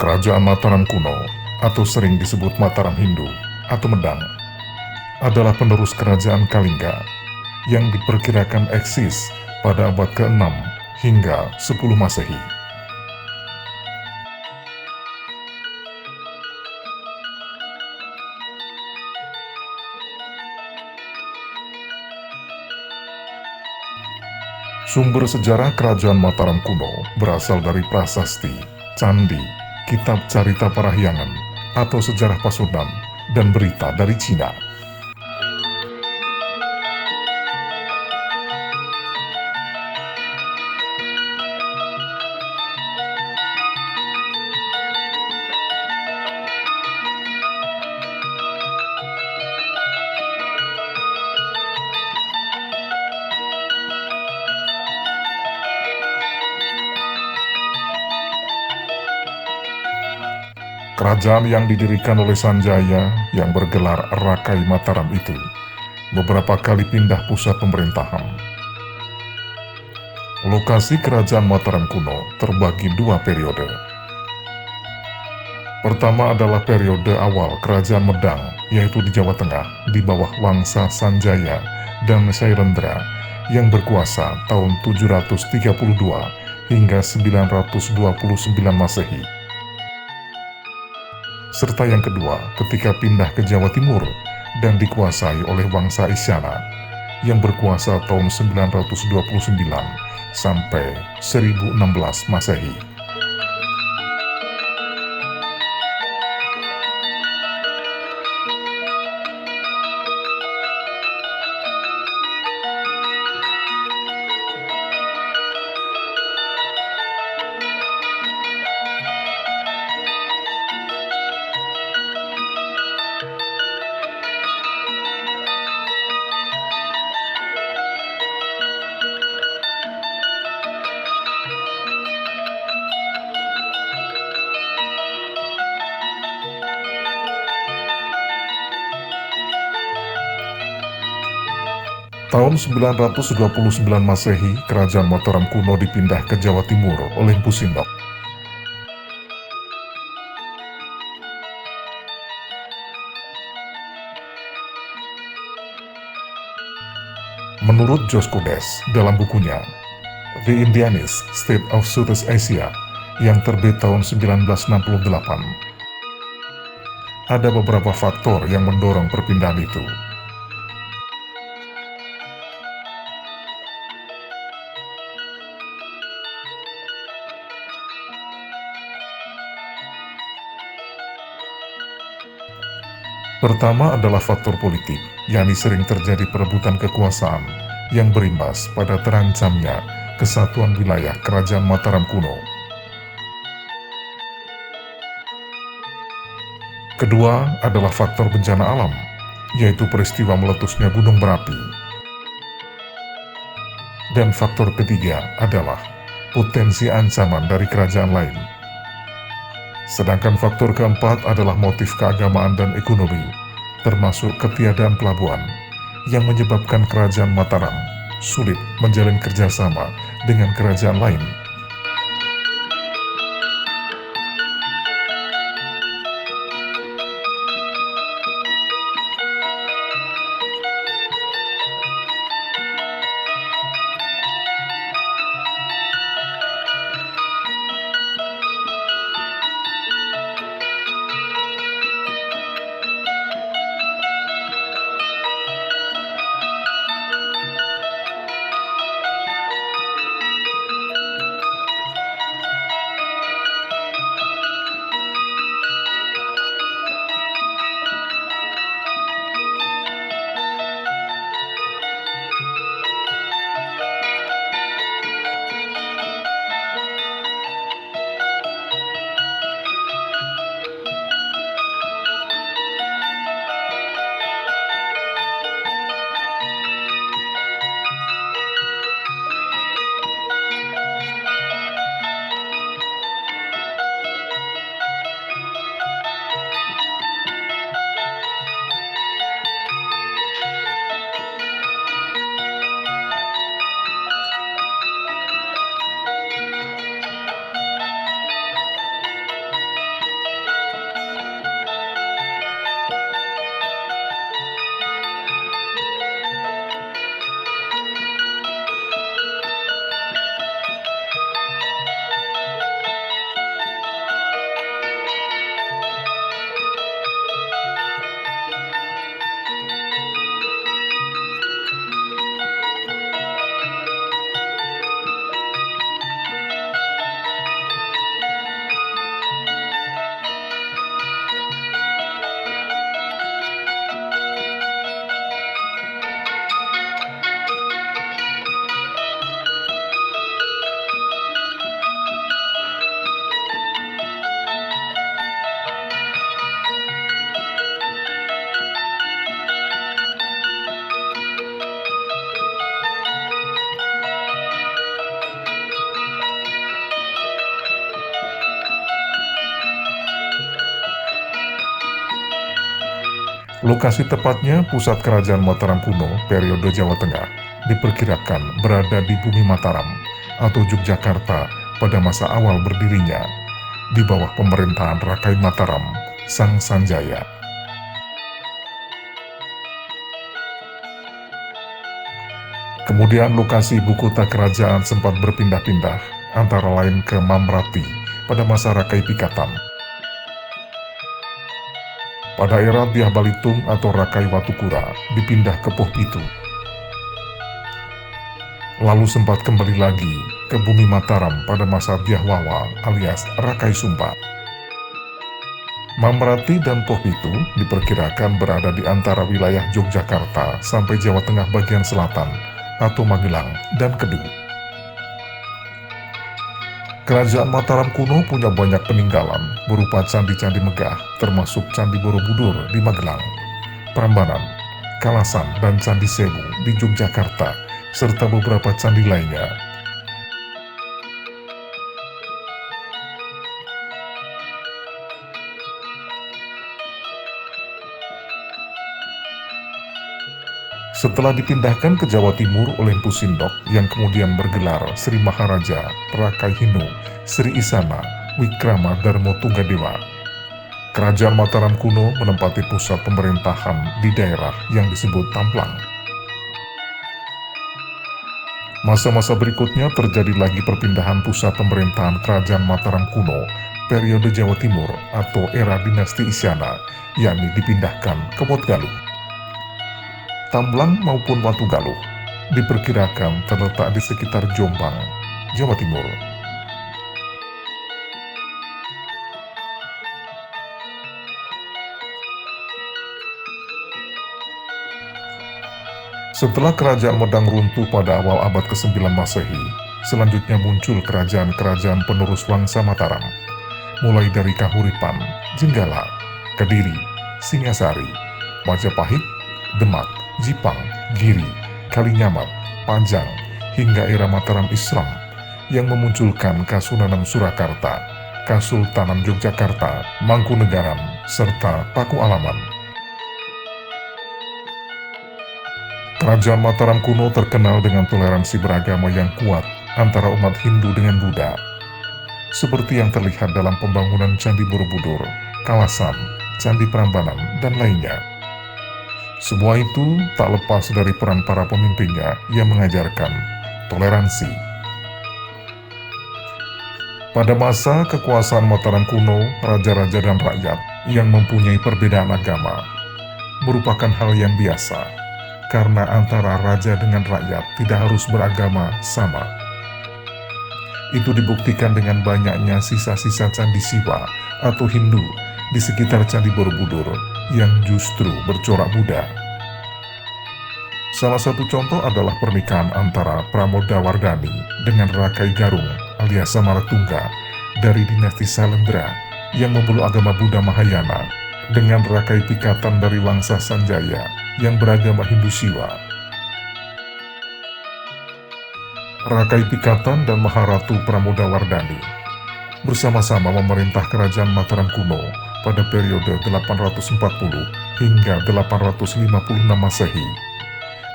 Kerajaan Mataram kuno, atau sering disebut Mataram Hindu atau Medang, adalah penerus kerajaan Kalingga yang diperkirakan eksis pada abad ke-6 hingga 10 Masehi. Sumber sejarah kerajaan Mataram kuno berasal dari prasasti, candi, kitab carita parahyangan, atau sejarah Pasundan, dan berita dari Cina. Kerajaan yang didirikan oleh Sanjaya yang bergelar Rakai Mataram itu beberapa kali pindah pusat pemerintahan. Lokasi kerajaan Mataram kuno terbagi dua periode. Pertama adalah periode awal kerajaan Medang, yaitu di Jawa Tengah, di bawah Wangsa Sanjaya dan Sailendra yang berkuasa tahun 732 hingga 929 Masehi. Serta yang kedua ketika pindah ke Jawa Timur dan dikuasai oleh Wangsa Isyana yang berkuasa tahun 929 sampai 1016 Masehi. Tahun 929 Masehi, kerajaan Mataram kuno dipindah ke Jawa Timur oleh Empu Sindok. Menurut Josquez dalam bukunya The Indianist State of Southeast Asia yang terbit tahun 1968, ada beberapa faktor yang mendorong perpindahan itu. Pertama adalah faktor politik, yakni sering terjadi perebutan kekuasaan yang berimbas pada terancamnya kesatuan wilayah kerajaan Mataram kuno. Kedua adalah faktor bencana alam, yaitu peristiwa meletusnya gunung berapi. Dan faktor ketiga adalah potensi ancaman dari kerajaan lain. Sedangkan faktor keempat adalah motif keagamaan dan ekonomi, termasuk ketiadaan pelabuhan, yang menyebabkan kerajaan Mataram sulit menjalin kerjasama dengan kerajaan lain. Lokasi tepatnya pusat kerajaan Mataram kuno periode Jawa Tengah diperkirakan berada di bumi Mataram atau Yogyakarta pada masa awal berdirinya di bawah pemerintahan Rakai Mataram, Sang Sanjaya. Kemudian lokasi ibu kota kerajaan sempat berpindah-pindah, antara lain ke Mamrati pada masa Rakai Pikatan. Pada era Dyah Balitung atau Rakai Watukura dipindah ke Pohpitu. Lalu sempat kembali lagi ke bumi Mataram pada masa Dyah Wawa alias Rakai Sumba. Mamrati dan Pohpitu diperkirakan berada di antara wilayah Yogyakarta sampai Jawa Tengah bagian selatan atau Magelang dan Kedung. Kerajaan Mataram kuno punya banyak peninggalan berupa candi-candi megah termasuk Candi Borobudur di Magelang, Prambanan, Kalasan, dan Candi Sewu di Yogyakarta, serta beberapa candi lainnya. Setelah dipindahkan ke Jawa Timur oleh Empu Sindok yang kemudian bergelar Sri Maharaja Rakai Hinu Sri Isana Wikrama Darmo Tunggadewa, Kerajaan Mataram kuno menempati pusat pemerintahan di daerah yang disebut Tamplang. Masa-masa berikutnya terjadi lagi perpindahan pusat pemerintahan Kerajaan Mataram kuno periode Jawa Timur atau era dinasti Isyana, yakni dipindahkan ke Wotgaluh. Tamblang maupun Watugaluh diperkirakan terletak di sekitar Jombang, Jawa Timur. Setelah kerajaan Medang runtuh pada awal abad ke-9 Masehi, selanjutnya muncul kerajaan-kerajaan penerus Wangsa Mataram, mulai dari Kahuripan, Jenggala, Kediri, Singasari, Majapahit, Demak, Jipang, Giri, Kalinyamat, Panjang, hingga era Mataram Islam yang memunculkan Kasunanan Surakarta, Kasultanan Yogyakarta, Mangkunegaran, serta Paku Alaman. Kerajaan Mataram kuno terkenal dengan toleransi beragama yang kuat antara umat Hindu dengan Buddha, seperti yang terlihat dalam pembangunan Candi Borobudur, Kalasan, Candi Prambanan, dan lainnya. Semua itu tak lepas dari peran para pemimpinnya yang mengajarkan toleransi. Pada masa kekuasaan Mataram kuno, raja-raja dan rakyat yang mempunyai perbedaan agama merupakan hal yang biasa, karena antara raja dengan rakyat tidak harus beragama sama. Itu dibuktikan dengan banyaknya sisa-sisa candi Siwa atau Hindu di sekitar Candi Borobudur yang justru bercorak Buddha. Salah satu contoh adalah pernikahan antara Pramodawardhani dengan Rakai Garung alias Samaratungga dari dinasti Salendra yang memeluk agama Buddha Mahayana dengan Rakai Pikatan dari Wangsa Sanjaya yang beragama Hindu Siwa. Rakai Pikatan dan Maharatu Pramodawardhani bersama-sama memerintah kerajaan Mataram kuno pada periode 840 hingga 856 Masehi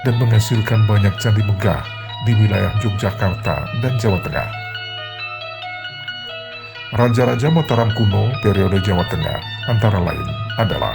dan menghasilkan banyak candi megah di wilayah Yogyakarta dan Jawa Tengah. Raja-raja Mataram kuno periode Jawa Tengah antara lain adalah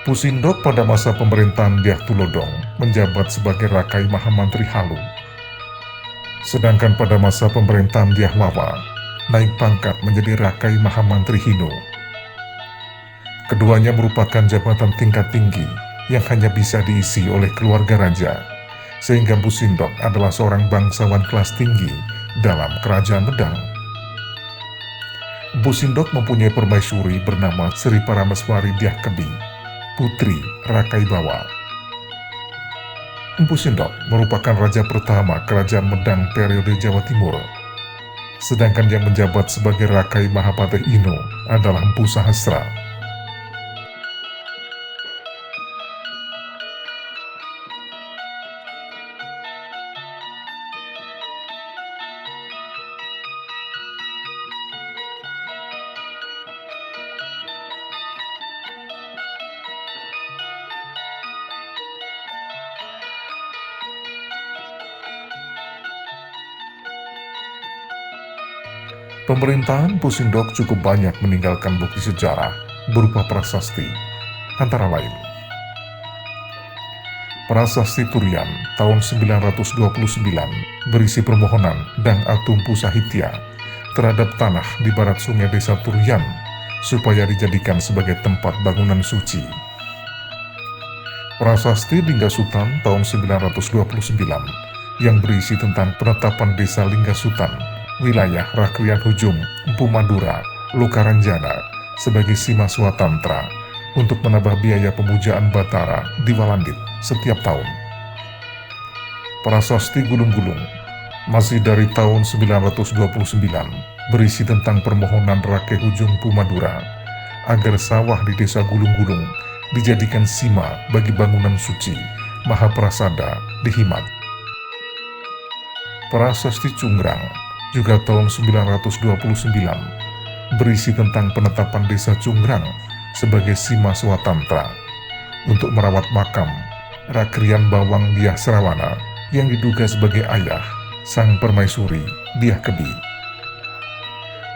Pusindok pada masa pemerintahan Dyah Tulodong menjabat sebagai Rakai Mahamantri Halu. Sedangkan pada masa pemerintahan Dyah Wawa, naik pangkat menjadi Rakai Mahamantri Hino. Keduanya merupakan jabatan tingkat tinggi yang hanya bisa diisi oleh keluarga raja, sehingga Pusindok adalah seorang bangsawan kelas tinggi dalam kerajaan Medang. Pusindok mempunyai permaisuri bernama Sri Parameswari Dyah Kebi, putri Rakai Bawa. Pusindok merupakan raja pertama kerajaan Medang periode Jawa Timur. Sedangkan yang menjabat sebagai Rakai Mahapatih Ino adalah Empu Sahasra. Pemerintahan Pusindok cukup banyak meninggalkan bukti sejarah berupa prasasti, antara lain Prasasti Turian tahun 929 berisi permohonan Dang Atumpu Sahitya terhadap tanah di barat sungai desa Turian supaya dijadikan sebagai tempat bangunan suci. Prasasti Linggasutan tahun 929 yang berisi tentang penetapan desa Linggasutan wilayah Rakrian Hujung, Empu Madura, Lokaranjana sebagai Sima Swatantra untuk menambah biaya pemujaan Batara di Walandit setiap tahun. Prasasti Gulung-Gulung masih dari tahun 929 berisi tentang permohonan Rakai Hujung Empu Madura agar sawah di desa Gulung-Gulung dijadikan sima bagi bangunan suci Mahaprasada di Himat. Prasasti Cunggrang juga tahun 929 berisi tentang penetapan desa Cunggrang sebagai Sima Swatantra untuk merawat makam Rakrian Bawang Dyah Srawana yang diduga sebagai ayah sang permaisuri Dyah Kebi.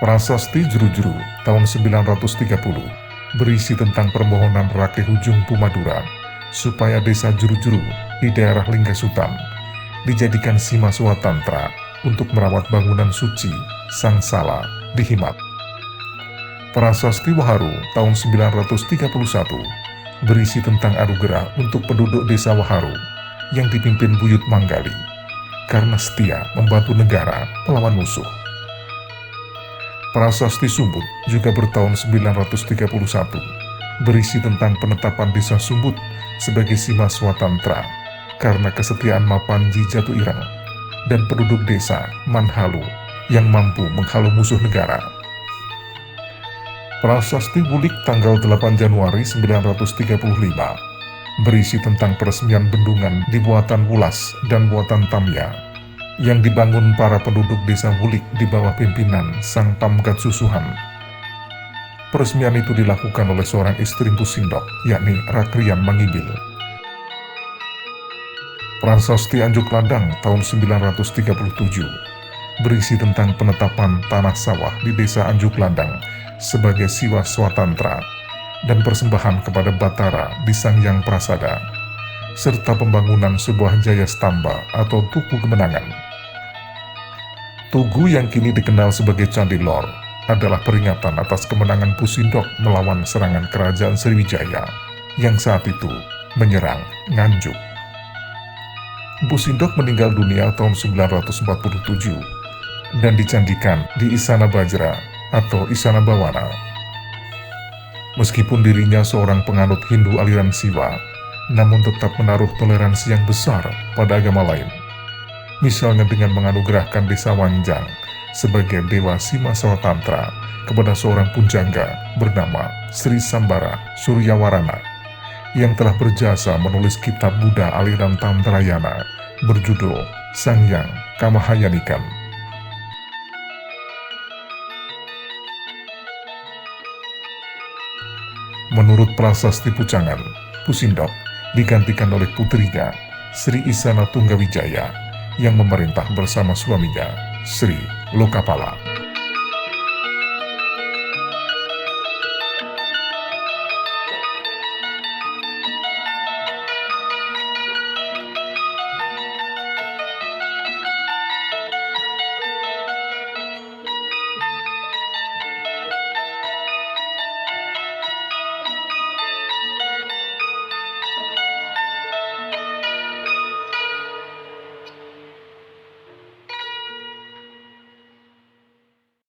Prasasti Juru-Juru tahun 930 berisi tentang permohonan Rakai Hujung Empu Madura supaya desa Juru-Juru di daerah Linggasutan dijadikan Sima Swatantra untuk merawat bangunan suci Sang Sala di Himat. Prasasti Waharu tahun 931 berisi tentang adu gerah untuk penduduk desa Waharu yang dipimpin Buyut Manggali karena setia membantu negara melawan musuh. Prasasti Sumbut juga bertahun 931 berisi tentang penetapan desa Sumbut sebagai Sima Swatantra karena kesetiaan Mapanji Jatu Ireng dan penduduk desa Manhalu yang mampu menghalau musuh negara. Prasasti Wulik tanggal 8 Januari 935 berisi tentang peresmian bendungan di Buatan Wulas dan Buatan Tamya yang dibangun para penduduk desa Wulik di bawah pimpinan Sang Pamgat Susuhan. Peresmian itu dilakukan oleh seorang istri Pusindok, yakni Rakrian Mangibil. Prasasti Anjuk Landang tahun 937 berisi tentang penetapan tanah sawah di desa Anjuk Landang sebagai Siwa Swatantra dan persembahan kepada Batara di Sangyang Prasada, serta pembangunan sebuah Jaya Stamba atau Tugu Kemenangan. Tugu yang kini dikenal sebagai Candi Lor adalah peringatan atas kemenangan Pusindok melawan serangan kerajaan Sriwijaya yang saat itu menyerang Nganjuk. Pusindok meninggal dunia tahun 947 dan dicandikan di Isana Bajra atau Isana Bawana. Meskipun dirinya seorang penganut Hindu aliran Siwa, namun tetap menaruh toleransi yang besar pada agama lain. Misalnya dengan menganugerahkan desa Wanjang sebagai Dewa Sima Swatantra kepada seorang punjangga bernama Sri Sambara Suryawarana yang telah berjasa menulis kitab Buddha aliran Tantrayana berjudul Sangyang Kamahayanikan. Menurut prasasti Pucangan, Pusindok digantikan oleh putrinya Sri Isana Tunggawijaya yang memerintah bersama suaminya Sri Lokapala.